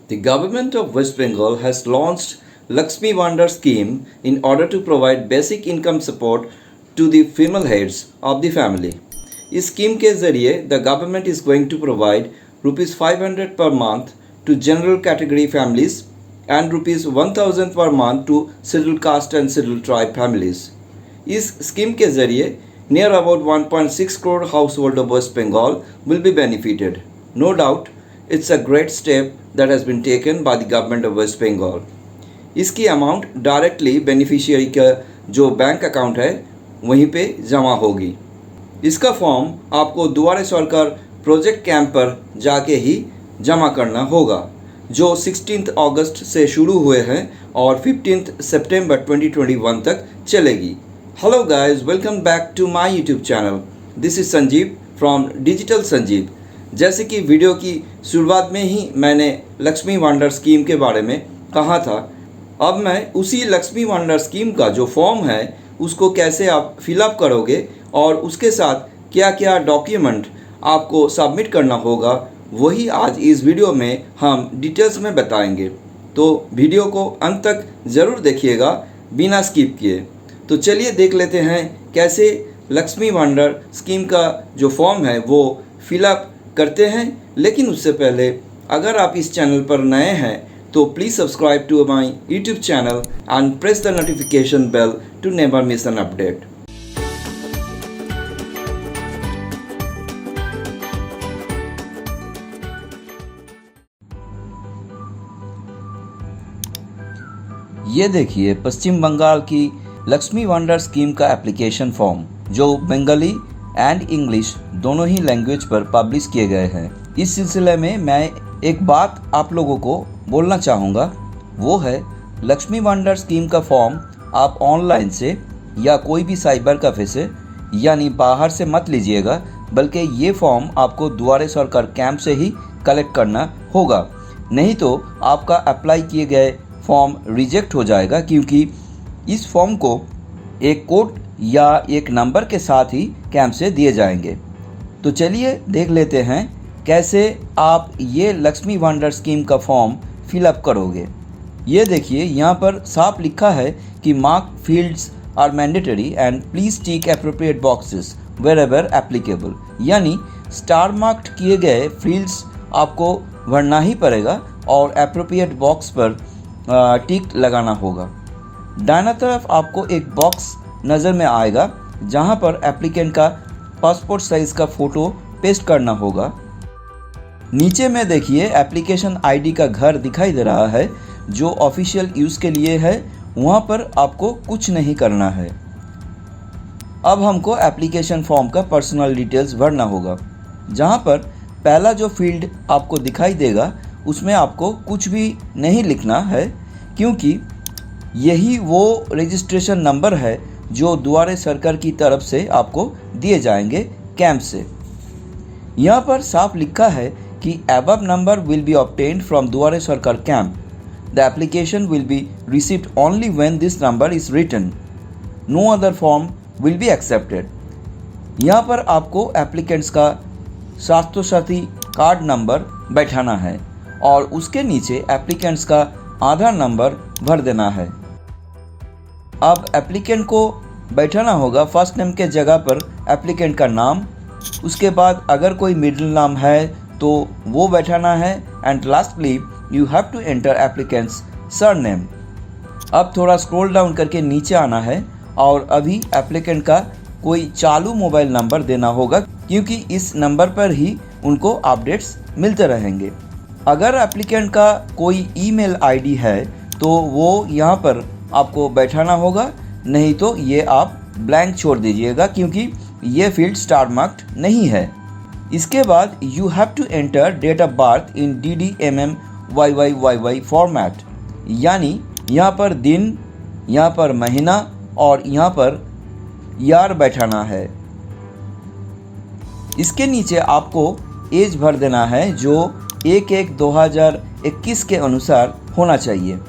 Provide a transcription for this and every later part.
The government of West Bengal has launched Lakshmi Vandar scheme in order to provide basic income support to the female heads of the family. इस scheme के जरिए the government is going to provide rupees 500 per month to general category families and rupees 1000 per month to scheduled caste and scheduled tribe families. इस scheme के जरिए near about 1.6 crore household of West Bengal will be benefited. No doubt, it's a great step that has been taken by the government of West Bengal. इसकी amount directly beneficiary का जो bank account है वहीं पे जमा होगी। इसका form आपको दुआरे सरकार प्रोजेक्ट कैंप पर जाके ही जमा करना होगा, जो 16 अगस्त से शुरू हुए हैं और 15 सितंबर 2021 तक चलेगी। Hello guys, welcome back to my YouTube channel. This is Sanjeev from digital Sanjeev. जैसे कि वीडियो की शुरुआत में ही मैंने लक्ष्मी वांडर स्कीम के बारे में कहा था, अब मैं उसी लक्ष्मी वांडर स्कीम का जो फॉर्म है उसको कैसे आप फिलअप करोगे और उसके साथ क्या क्या डॉक्यूमेंट आपको सबमिट करना होगा, वही आज इस वीडियो में हम डिटेल्स में बताएंगे। तो वीडियो को अंत तक ज़रूर देखिएगा बिना स्किप किए। तो चलिए देख लेते हैं कैसे लक्ष्मी वांडर स्कीम का जो फॉर्म है वो फिलअप करते हैं। लेकिन उससे पहले अगर आप इस चैनल पर नए हैं तो please subscribe to my YouTube channel and press the notification bell to never miss an update. ये देखिए पश्चिम बंगाल की लक्ष्मी वांडर स्कीम का एप्लीकेशन फॉर्म, जो बंगाली एंड इंग्लिश दोनों ही लैंग्वेज पर पब्लिश किए गए हैं। इस सिलसिले में मैं एक बात आप लोगों को बोलना चाहूँगा, वो है लक्ष्मी वांडर स्कीम का फॉर्म आप ऑनलाइन से या कोई भी साइबर कैफे से यानी बाहर से मत लीजिएगा, बल्कि ये फॉर्म आपको दुआरे सरकार कैंप से ही कलेक्ट करना होगा। नहीं तो आपका अप्लाई किए गए फॉर्म रिजेक्ट हो जाएगा, क्योंकि इस फॉर्म को एक कोड या एक नंबर के साथ ही कैंप से दिए जाएंगे। तो चलिए देख लेते हैं कैसे आप ये लक्ष्मी वांडर स्कीम का फॉर्म फिलअप करोगे। ये देखिए यहाँ पर साफ लिखा है कि mark fields are mandatory and please tick appropriate boxes wherever applicable, यानी स्टार मार्क्ड किए गए फील्ड्स आपको भरना ही पड़ेगा और एप्रोप्रिएट बॉक्स पर टिक लगाना होगा। दाहिना तरफ आपको एक बॉक्स नज़र में आएगा जहाँ पर एप्लीकेंट का पासपोर्ट साइज़ का फ़ोटो पेस्ट करना होगा। नीचे में देखिए एप्लीकेशन आईडी का घर दिखाई दे रहा है, जो ऑफिशियल यूज़ के लिए है। वहाँ पर आपको कुछ नहीं करना है। अब हमको एप्लीकेशन फॉर्म का पर्सनल डिटेल्स भरना होगा, जहाँ पर पहला जो फील्ड आपको दिखाई देगा उसमें आपको कुछ भी नहीं लिखना है, क्योंकि यही वो रजिस्ट्रेशन नंबर है जो दुआरे सरकार की तरफ से आपको दिए जाएंगे कैंप से। यहाँ पर साफ लिखा है कि above number will be obtained from दुआरे सरकार camp. The application will be received only when this number is written. No other form will be accepted. यहाँ पर आपको एप्लीकेंट्स का स्वास्थ्य साथी कार्ड नंबर बैठाना है और उसके नीचे एप्लीकेंट्स का आधार नंबर भर देना है। अब एप्लीकेंट को बैठाना होगा फर्स्ट नेम के जगह पर एप्लीकेंट का नाम, उसके बाद अगर कोई मिडिल नाम है तो वो बैठाना है, and lastly you have to enter applicant's surname. अब थोड़ा स्क्रॉल डाउन करके नीचे आना है और अभी एप्लीकेंट का कोई चालू मोबाइल नंबर देना होगा, क्योंकि इस नंबर पर ही उनको अपडेट्स मिलते रहेंगे। अगर एप्लीकेंट का कोई ईमेल आईडी है तो वो यहाँ पर आपको बैठाना होगा, नहीं तो ये आप ब्लैंक छोड़ दीजिएगा, क्योंकि ये फील्ड स्टार मार्क्ड नहीं है। इसके बाद you have to enter date of birth in DDMMYYYY format, यानी यहाँ पर दिन, यहाँ पर महीना और यहाँ पर ईयर बैठाना है। इसके नीचे आपको एज भर देना है, जो 1/1/2021 के अनुसार होना चाहिए।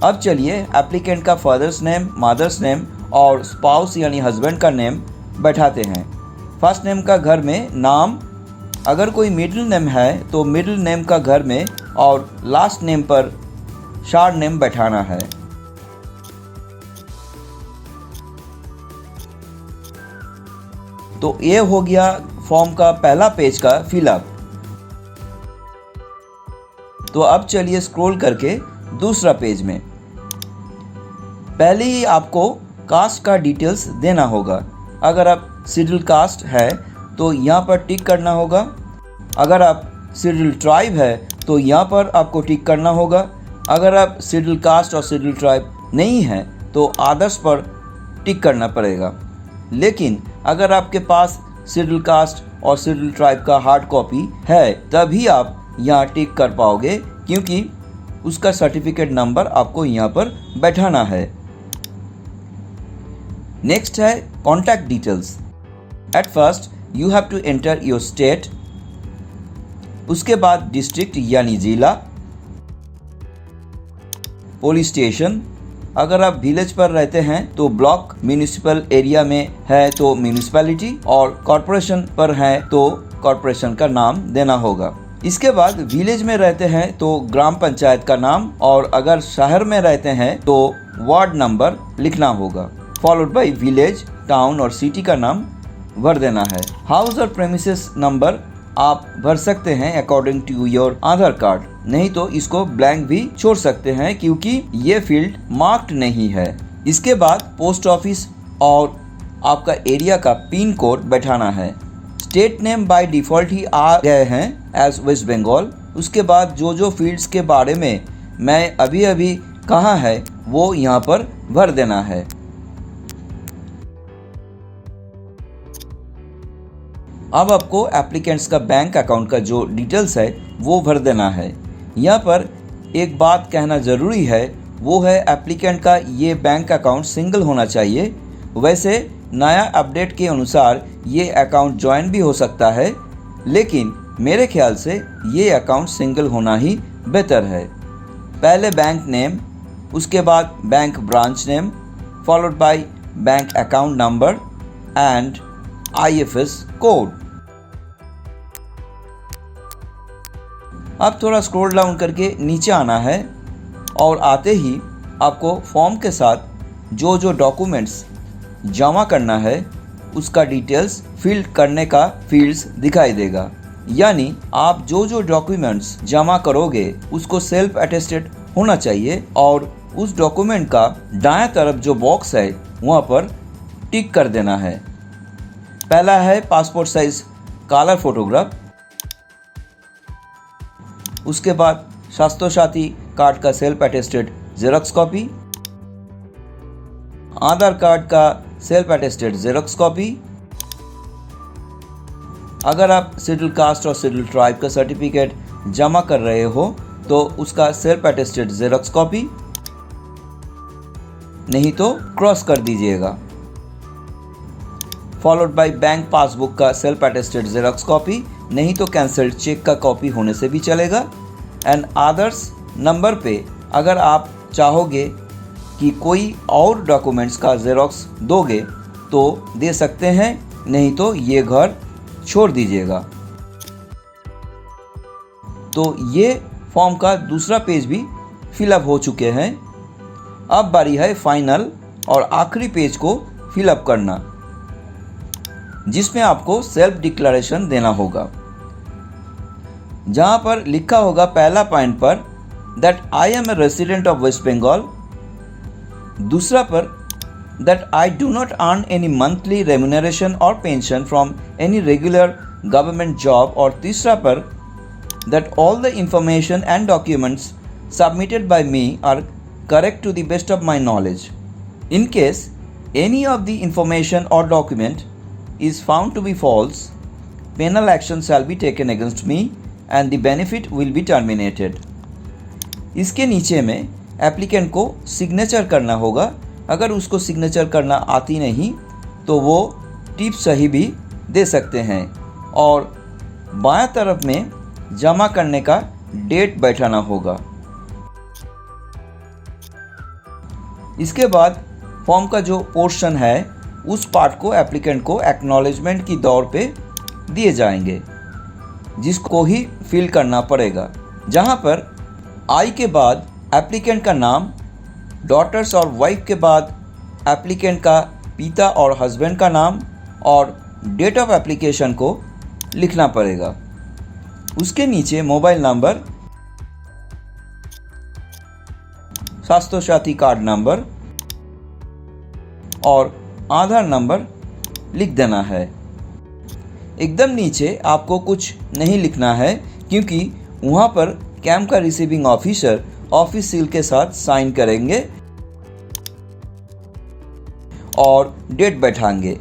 अब चलिए एप्लीकेंट का फादर्स नेम, मदर्स नेम और स्पाउस यानी हस्बैंड का नेम बैठाते हैं। फर्स्ट नेम का घर में नाम, अगर कोई मिडिल नेम है तो मिडिल नेम का घर में और लास्ट नेम पर शॉर्ट नेम बैठाना है। तो ये हो गया फॉर्म का पहला पेज का फिलअप। तो अब चलिए स्क्रॉल करके दूसरा पेज में। पहले ही आपको कास्ट का डिटेल्स देना होगा। अगर आप शेड्यूल कास्ट है तो यहाँ पर टिक करना होगा। अगर आप शेड्यूल ट्राइब है तो यहाँ पर आपको टिक करना होगा। अगर आप शेड्यूल कास्ट और शेड्यूल ट्राइब नहीं है तो अदर्स पर टिक करना पड़ेगा। लेकिन अगर आपके पास शेड्यूल कास्ट और शेड्यूल ट्राइब का हार्ड कॉपी है तभी आप यहाँ टिक कर पाओगे, क्योंकि उसका सर्टिफिकेट नंबर आपको यहाँ पर बैठाना है। नेक्स्ट है contact details. At first you have to enter your state, उसके बाद डिस्ट्रिक्ट यानी जिला, पुलिस स्टेशन। अगर आप विलेज पर रहते हैं तो ब्लॉक, म्यूनिसिपल एरिया में है तो म्यूनिसिपैलिटी, और कॉरपोरेशन पर है तो कॉरपोरेशन का नाम देना होगा। इसके बाद विलेज में रहते हैं तो ग्राम पंचायत का नाम, और अगर शहर में रहते हैं तो वार्ड नंबर लिखना होगा, फॉलोड बाय विलेज, टाउन और सिटी का नाम भर देना है। हाउस और प्रेमिसेस नंबर आप भर सकते हैं according to your Aadhaar card, नहीं तो इसको ब्लैंक भी छोड़ सकते हैं क्योंकि ये फील्ड मार्क्ड नहीं है। इसके बाद पोस्ट ऑफिस और आपका एरिया का पिन कोड बैठाना है। स्टेट नेम बाय डिफॉल्ट ही आ गए हैं एज वेस्ट बंगाल। उसके बाद जो फील्ड्स के बारे में मैं अभी कहा है वो यहाँ पर भर देना है। अब आपको एप्लीकेंट्स का बैंक अकाउंट का जो डिटेल्स है वो भर देना है। यहाँ पर एक बात कहना ज़रूरी है, वो है एप्लीकेंट का ये बैंक अकाउंट सिंगल होना चाहिए। वैसे नया अपडेट के अनुसार ये अकाउंट ज्वाइन भी हो सकता है, लेकिन मेरे ख्याल से ये अकाउंट सिंगल होना ही बेहतर है। पहले बैंक नेम, उसके बाद bank branch name, followed by bank account number and IFS code. अब थोड़ा स्क्रॉल डाउन करके नीचे आना है और आते ही आपको फॉर्म के साथ जो डॉक्यूमेंट्स जमा करना है उसका डिटेल्स फिल करने का फील्ड्स दिखाई देगा। यानी आप जो डॉक्यूमेंट्स जमा करोगे उसको सेल्फ अटेस्टेड होना चाहिए, और उस डॉक्यूमेंट का दायां तरफ जो बॉक्स है वहाँ पर टिक कर देना है। पहला है पासपोर्ट साइज कलर फोटोग्राफ, उसके बाद स्वास्थ्य साथी कार्ड का सेल्फ अटेस्टेड जेरॉक्स कॉपी, आधार कार्ड का सेल्फ अटेस्टेड जेरॉक्स कॉपी। अगर आप शेड्यूल कास्ट और शेड्यूल ट्राइब का सर्टिफिकेट जमा कर रहे हो तो उसका सेल्फ अटेस्टेड जेरॉक्स कॉपी, नहीं तो क्रॉस कर दीजिएगा। फॉलोड बाय बैंक पासबुक का सेल्फ अटेस्टेड जेरॉक्स कॉपी, नहीं तो कैंसल्ड चेक का कॉपी होने से भी चलेगा। एंड अदर्स नंबर पे अगर आप चाहोगे कि कोई और डॉक्यूमेंट्स का जेरॉक्स दोगे तो दे सकते हैं, नहीं तो ये घर छोड़ दीजिएगा। तो ये फॉर्म का दूसरा पेज भी फिलअप हो चुके हैं। अब बारी है फाइनल और आखिरी पेज को फिलअप करना, जिसमें आपको सेल्फ डिक्लेरेशन देना होगा। जहां पर लिखा होगा पहला पॉइंट पर that I am a resident of West Bengal, दूसरा पर that I do not earn any monthly remuneration और pension from any regular government job, और तीसरा पर that all the information and documents submitted by me are correct to the best of my knowledge. In case any of the information और document is found to be false, penal action shall be taken against me and the benefit will be terminated। इसके नीचे में applicant को signature करना होगा। अगर उसको signature करना आती नहीं तो वो टिप सही भी दे सकते हैं, और बायां तरफ में जमा करने का डेट बैठाना होगा। इसके बाद फॉर्म का जो पोर्शन है उस पार्ट को एप्लीकेंट को एक्नॉलेजमेंट की दौर पे दिए जाएंगे, जिसको ही फिल करना पड़ेगा। जहां पर आई के बाद एप्लीकेंट का नाम, डॉटर्स और वाइफ के बाद एप्लीकेंट का पिता और हस्बैंड का नाम और डेट ऑफ एप्लीकेशन को लिखना पड़ेगा। उसके नीचे मोबाइल नंबर, स्वास्थ्य साथी कार्ड नंबर और आधार नंबर लिख देना है। एकदम नीचे आपको कुछ नहीं लिखना है क्योंकि वहाँ पर कैंप का रिसीविंग ऑफिसर ऑफिस सील के साथ साइन करेंगे और डेट बैठाएंगे।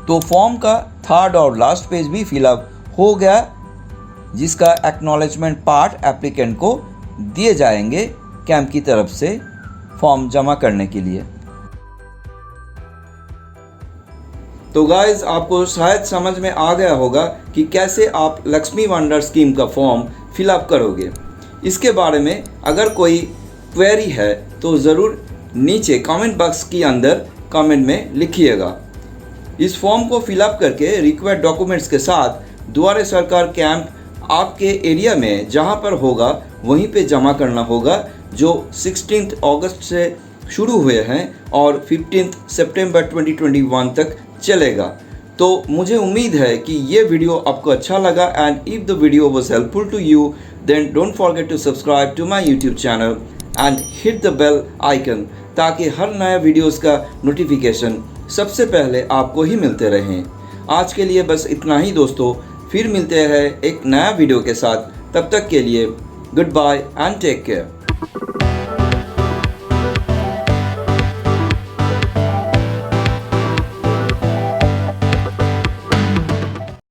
तो फॉर्म का थर्ड और लास्ट पेज भी फिलअप हो गया, जिसका एक्नॉलेजमेंट पार्ट एप्लीकेंट को दिए जाएंगे कैंप की तरफ से फॉर्म जमा करने के लिए। तो गाइस, आपको शायद समझ में आ गया होगा कि कैसे आप लक्ष्मी वंडर स्कीम का फॉर्म फिलअप करोगे। इसके बारे में अगर कोई क्वेरी है तो ज़रूर नीचे कमेंट बॉक्स के अंदर कमेंट में लिखिएगा। इस फॉर्म को फिलअप करके रिक्वायर्ड डॉक्यूमेंट्स के साथ द्वारे सरकार कैंप आपके एरिया में जहां पर होगा वहीं पे जमा करना होगा, जो 16 अगस्त से शुरू हुए हैं और 15 सितंबर 2021 तक चलेगा। तो मुझे उम्मीद है कि ये वीडियो आपको अच्छा लगा and if the video was helpful to you then don't forget to subscribe to my YouTube channel and hit the bell icon, ताकि हर नया वीडियोस का नोटिफिकेशन सबसे पहले आपको ही मिलते रहें। आज के लिए बस इतना ही दोस्तों, फिर मिलते हैं एक नया वीडियो के साथ। तब तक के लिए goodbye and take care.